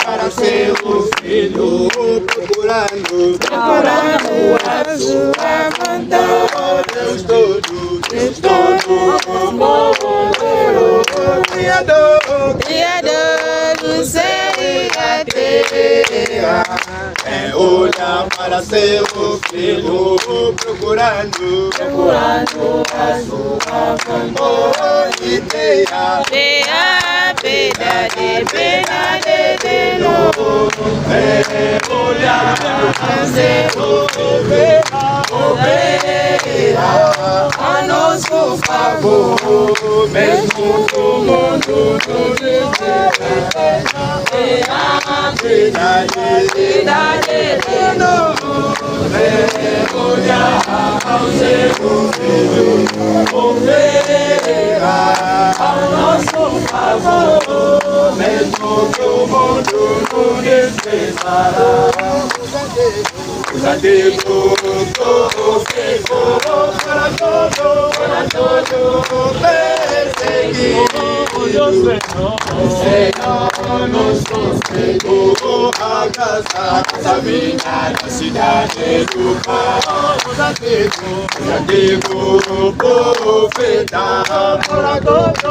para seu filho, procurando a sua vontade. Deus todo, Criador do céu e da terra, olha para seu filho, procurando a sua vontade. E tenha pena de novo, olhar para seu a nosso favor, mesmo que o mundo nos desespera, verdade de novo, olhar ao seu filho, ao nosso favor, mesmo que o mundo nos desespera. Deus para todo perseguido, o Senhor nos concedeu a casa minha na cidade do Pai. Deus profeta para todo